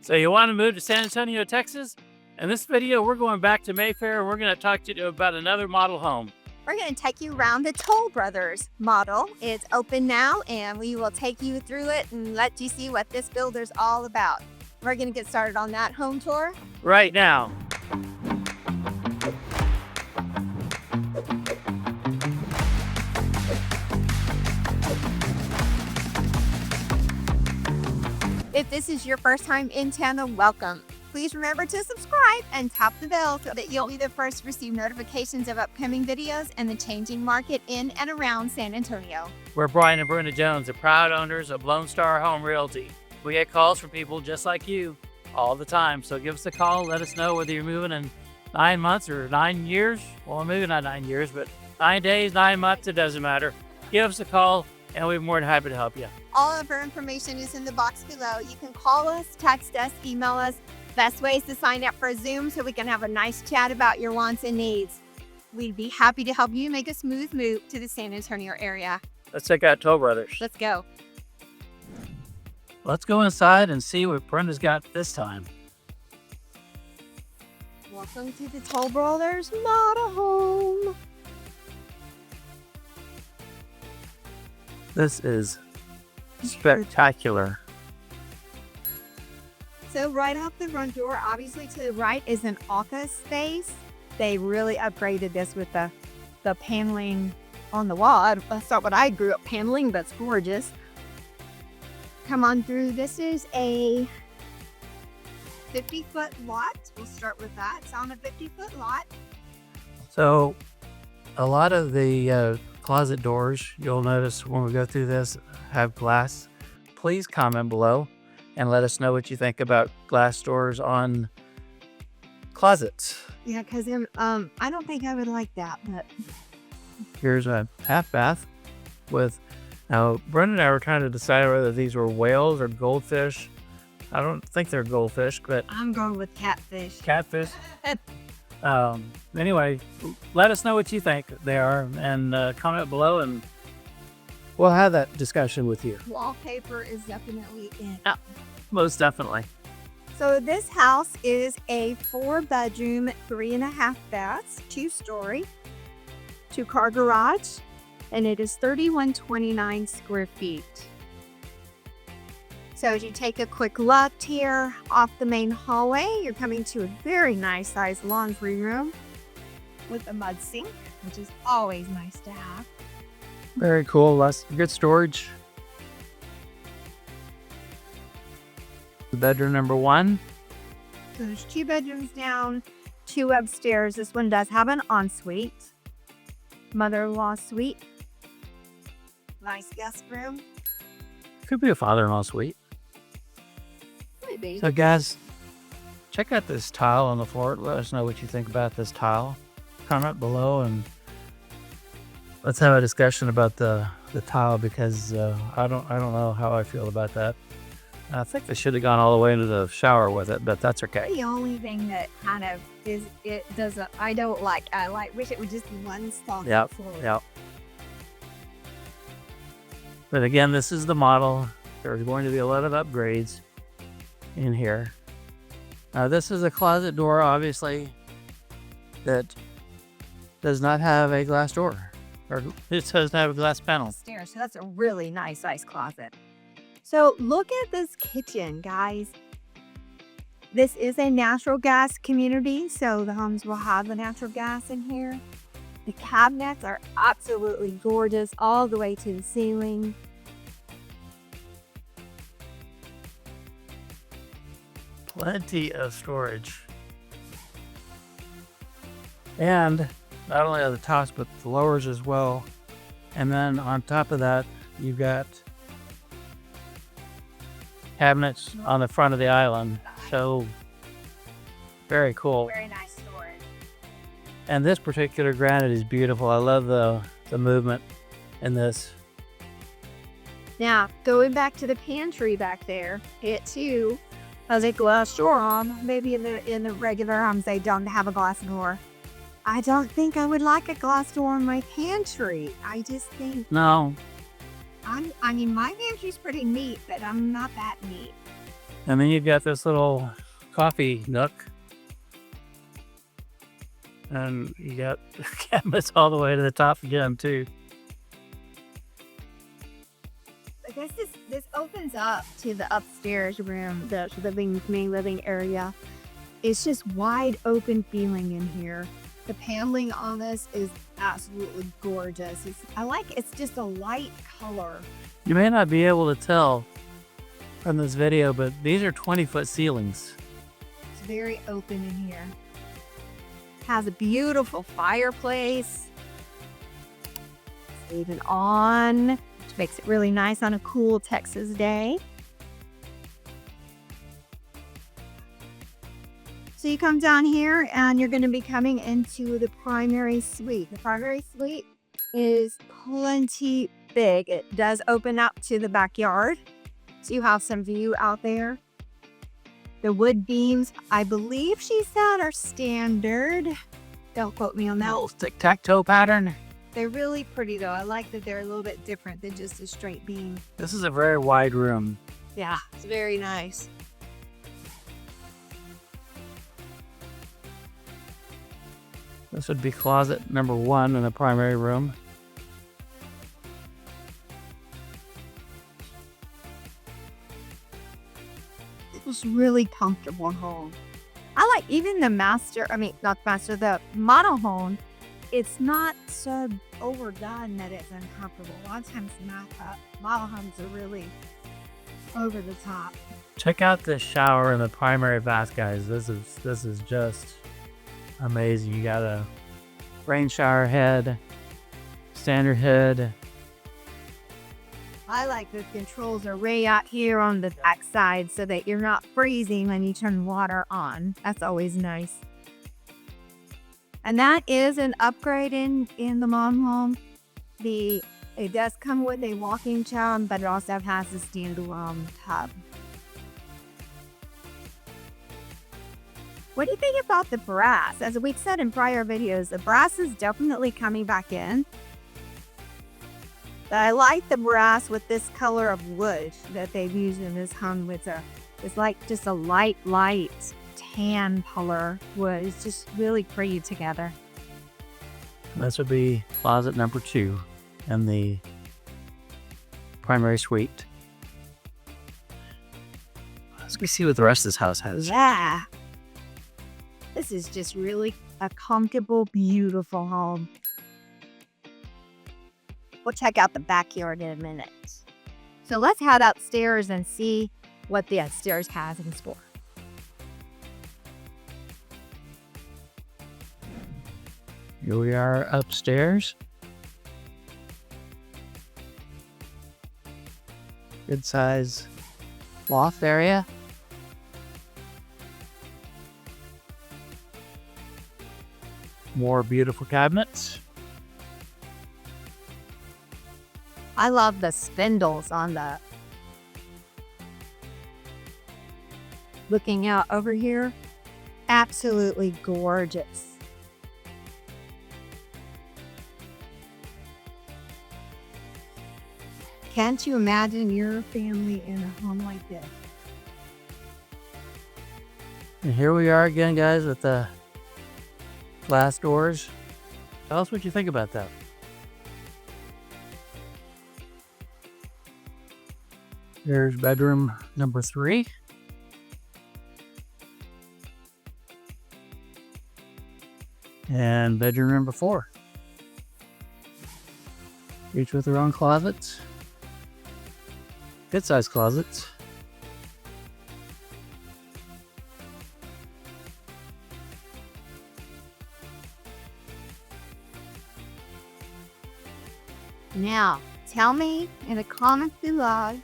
So you want to move to San Antonio, Texas? In this video, we're going back to Mayfair and we're going to talk to you about another model home. We're going to take you around the Toll Brothers model. It's open now and we will take you through it and let you see what this builder's all about. We're going to get started on that home tour right now. If this is your first time in town, welcome. Please remember to subscribe and tap the bell so that you'll be the first to receive notifications of upcoming videos and the changing market in and around San Antonio. We're Brian and Brenda Jones, the proud owners of Lone Star Home Realty. We get calls from people just like you all the time. So give us a call. Let us know whether you're moving in 9 months or 9 years. Well, maybe not 9 years, but 9 days, 9 months, it doesn't matter. Give us a call and we'll be more than happy to help you. All of our information is in the box below. You can call us, text us, email us. Best way is to sign up for a Zoom so we can have a nice chat about your wants and needs. We'd be happy to help you make a smooth move to the San Antonio area. Let's check out Toll Brothers. Let's go. Let's go inside and see what Brenda's got this time. Welcome to the Toll Brothers model home. This is spectacular. So right out the front door, obviously to the right is an office space. They really upgraded this with the paneling on the wall. That's not what I grew up paneling, but it's gorgeous. Come on through. This is a 50-foot lot. We'll start with that. It's on a 50-foot lot. So a lot of the closet doors, you'll notice when we go through this, have glass. Please comment below and let us know what you think about glass doors on closets. Yeah, because I don't think I would like that, but here's a half bath with, now Brenda and I were trying to decide whether these were whales or goldfish. I don't think they're goldfish, but I'm going with catfish. Catfish. Anyway, let us know what you think they are and comment below and we'll have that discussion with you. Wallpaper is definitely in. Yeah, most definitely. So this house is a 4-bedroom, 3.5 baths, 2-story, 2-car garage, and it is 3,129 square feet. So as you take a quick left here off the main hallway, you're coming to a very nice sized laundry room with a mud sink, which is always nice to have. Very cool. Less good storage. Bedroom number 1. So there's 2 bedrooms down, 2 upstairs. This one does have an ensuite. Mother-in-law suite. Nice guest room. Could be a father-in-law suite. Maybe. So guys, check out this tile on the floor. Let us know what you think about this tile. Comment below and let's have a discussion about the tile because I don't know how I feel about that. I think they should have gone all the way into the shower with it, but that's okay. The only thing that kind of is, it doesn't, I don't like, wish it would just be one soft floor. Yep. But again, this is the model. There's going to be a lot of upgrades in here. Now this is a closet door, obviously, that does not have a glass door. Or it doesn't have a glass panel. Stairs, so that's a really nice size closet. So look at this kitchen, guys. This is a natural gas community, so the homes will have the natural gas in here. The cabinets are absolutely gorgeous all the way to the ceiling. Plenty of storage. And not only on the tops, but the lowers as well. And then on top of that, you've got cabinets on the front of the island. So very cool. Very nice storage. And this particular granite is beautiful. I love the movement in this. Now, going back to the pantry back there, it too has a glass door on. Maybe in the regular homes they don't have a glass door. I don't think I would like a glass door in my pantry. I just think No. I mean, my pantry's pretty neat, but I'm not that neat. And then you've got this little coffee nook. And you got cabinets all the way to the top again, too. I guess this opens up to the upstairs room, the main living area. It's just wide open feeling in here. The paneling on this is absolutely gorgeous. It's just a light color. You may not be able to tell from this video, but these are 20-foot ceilings. It's very open in here. Has a beautiful fireplace. It's even on, which makes it really nice on a cool Texas day. So you come down here and you're going to be coming into the primary suite. The primary suite is plenty big. It does open up to the backyard. So you have some view out there. The wood beams, I believe she said, are standard. Don't quote me on that. Little tic-tac-toe pattern. They're really pretty though. I like that they're a little bit different than just a straight beam. This is a very wide room. Yeah, it's very nice. This would be closet number 1 in the primary room. It was really comfortable home. I like even the the monohome. It's not so overdone that it's uncomfortable. A lot of times monohomes are really over the top. Check out this shower in the primary bath, guys. This is just amazing. You got a rain shower head, standard head. I like the controls are way out here on the back side so that you're not freezing when you turn water on. That's always nice. And that is an upgrade in the mom home. It does come with a walk-in shower, but it also has a standalone tub. What do you think about the brass? As we've said in prior videos, the brass is definitely coming back in. But I like the brass with this color of wood that they've used in this home. It's like just a light tan color wood. It's just really pretty together. This would be closet number 2 in the primary suite. Let's go see what the rest of this house has. Yeah. This is just really a comfortable, beautiful home. We'll check out the backyard in a minute. So let's head upstairs and see what the upstairs has in store. Here we are upstairs. Good size loft area. More beautiful cabinets. I love the spindles on the looking out over here. Absolutely gorgeous. Can't you imagine your family in a home like this? And here we are again, guys, with the glass doors. Tell us what you think about that. Here's bedroom number 3. And bedroom number 4. Each with their own closets. Good sized closets. Now, tell me in the comments below,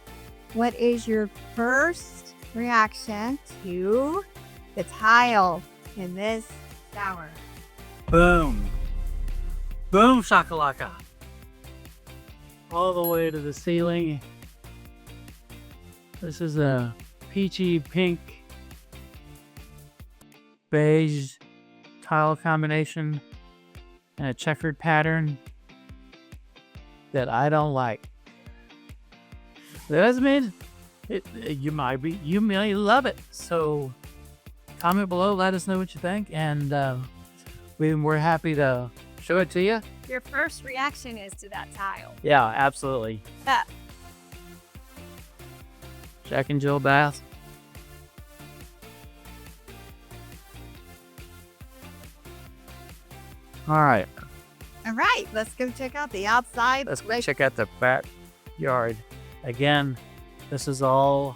what is your first reaction to the tile in this shower? Boom. Boom shakalaka. All the way to the ceiling. This is a peachy pink beige tile combination and a checkered pattern that I don't like. Jasmine, You may love it. So comment below, let us know what you think, and we're happy to show it to you. Your first reaction is to that tile. Yeah, absolutely. Jack and Jill bath. All right. All right, let's go check out the outside. Let's go check out the backyard. Again, this is a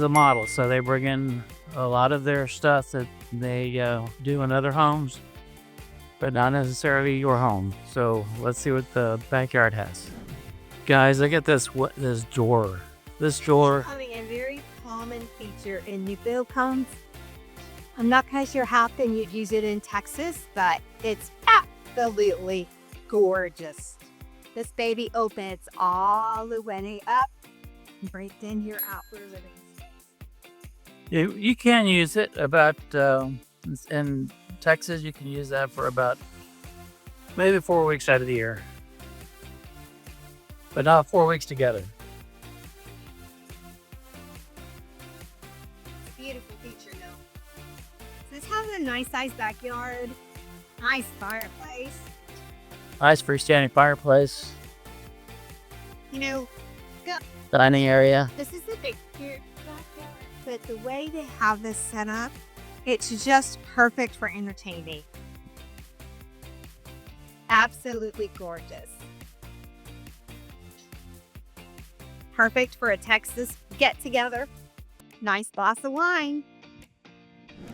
model. So they bring in a lot of their stuff that they do in other homes, but not necessarily your home. So let's see what the backyard has. Guys, look at this door. This door. Becoming a very common feature in new build homes. I'm not quite sure how often you'd use it in Texas, but it's absolutely gorgeous. This baby opens all the way up right in your outdoor living space. You can use it about in Texas. You can use that for about maybe 4 weeks out of the year, but not 4 weeks together. Beautiful feature though. This has a nice sized backyard, nice fireplace. Nice freestanding fireplace. You know, Dining area. this is a big backyard, but the way they have this set up, it's just perfect for entertaining. Absolutely gorgeous. Perfect for a Texas get together. Nice glass of wine.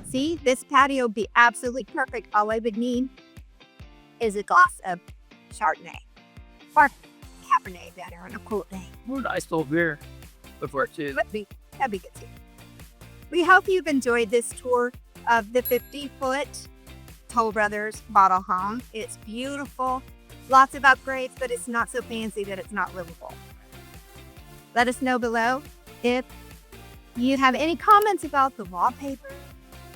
See, this patio would be absolutely perfect. All I would need is a glass of Chardonnay or Cabernet better on a cool day. Ooh, nice little beer before it too. That'd be good too. We hope you've enjoyed this tour of the 50-foot Toll Brothers model home. It's beautiful, lots of upgrades, but it's not so fancy that it's not livable. Let us know below if you have any comments about the wallpaper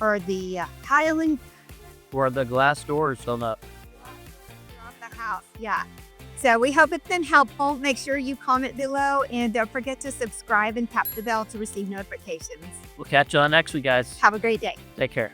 or the tiling Or the glass doors on up. of the house. Yeah. So we hope it's been helpful. Make sure you comment below and don't forget to subscribe and tap the bell to receive notifications. We'll catch you on next week, guys. Have a great day. Take care.